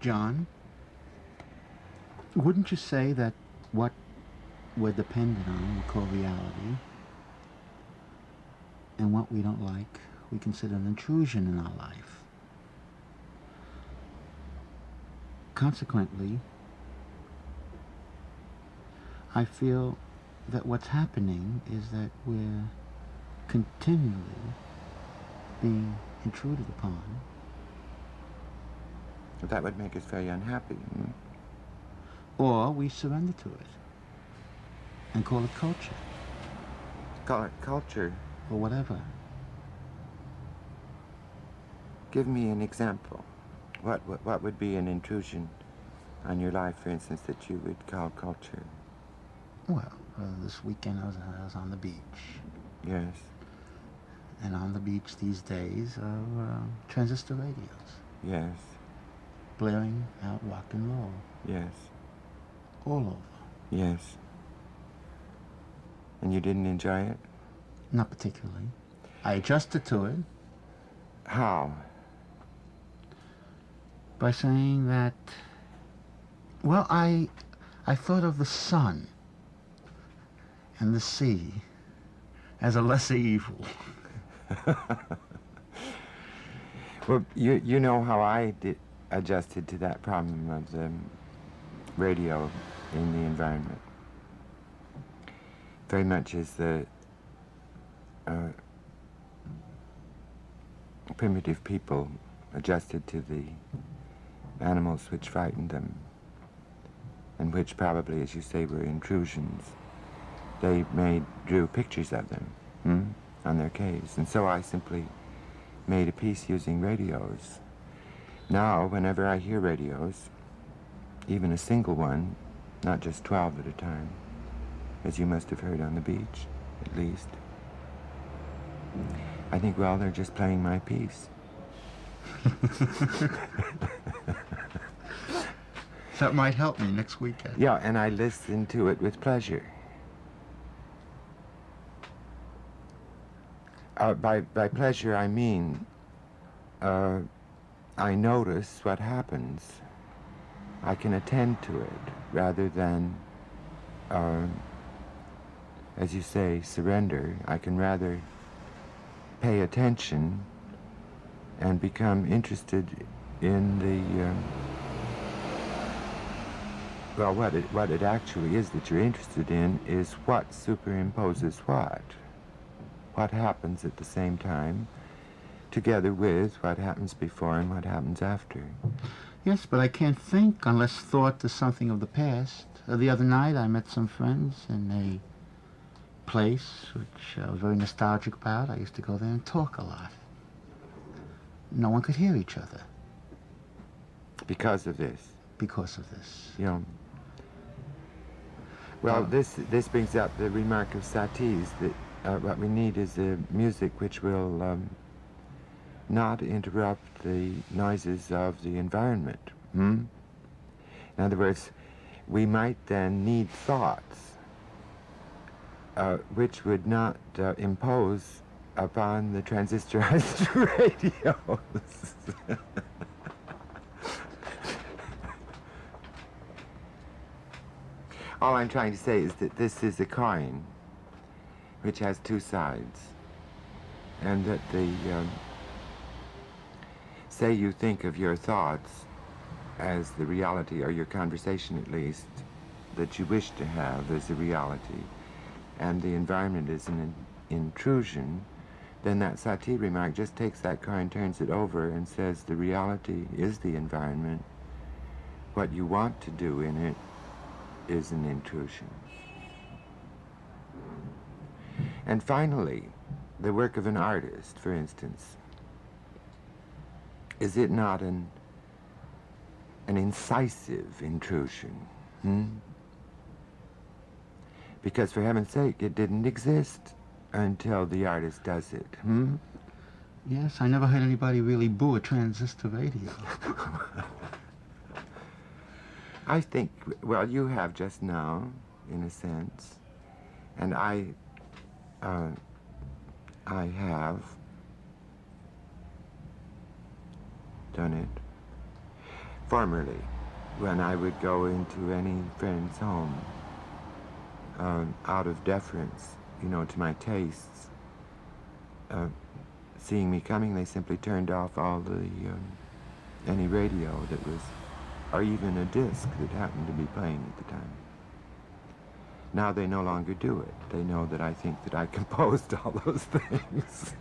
John, wouldn't you say that what we're dependent on we call reality, and what we don't like we consider an intrusion in our life? Consequently, I feel that what's happening is that we're continually being intruded upon. That would make us very unhappy. Or we surrender to it and call it culture. Call it culture. Or whatever. Give me an example. What would be an intrusion on your life, for instance, that you would call culture? Well, this weekend I was on the beach. Yes. And on the beach these days are transistor radios. Yes. Blaring out rock and roll. Yes. All over. Yes. And you didn't enjoy it? Not particularly. I adjusted to it. How? By saying that, well, I thought of the sun and the sea as a lesser evil. Well, you know how I adjusted to that problem of the radio in the environment. Very much as the primitive people adjusted to the animals which frightened them, and which probably, as you say, were intrusions. They drew pictures of them on their caves, and so I simply made a piece using radios. Now, whenever I hear radios, even a single one, not just 12 at a time, as you must have heard on the beach, at least, I think, well, they're just playing my piece. That might help me next weekend. Yeah, and I listen to it with pleasure. By pleasure, I mean I notice what happens. I can attend to it rather than, as you say, surrender. I can rather pay attention and become interested in the, well, what it actually is that you're interested in is what superimposes what. What happens at the same time, together with what happens before and what happens after. Yes, but I can't think unless thought is something of the past. The other night I met some friends in a place which I was very nostalgic about. I used to go there and talk a lot. No one could hear each other. Because of this? Because of this. Yeah. Well, this brings up the remark of Satie's that what we need is a music which will not interrupt the noises of the environment. In other words, we might then need thoughts which would not impose upon the transistorized radios. All I'm trying to say is that this is a coin which has two sides, and that the, say you think of your thoughts as the reality, or your conversation at least, that you wish to have as a reality, and the environment is an intrusion, then that Satie remark just takes that coin, turns it over, and says the reality is the environment. What you want to do in it is an intrusion. And finally, the work of an artist, for instance, is it not an incisive intrusion? Because, for heaven's sake, it didn't exist until the artist does it. Yes, I never heard anybody really boo a transistor radio. I think, well, you have just now, in a sense, and I have done it. Formerly, when I would go into any friend's home, out of deference, to my tastes, seeing me coming, they simply turned off all the any radio that was, or even a disc that happened to be playing at the time. Now they no longer do it. They know that I think that I composed all those things.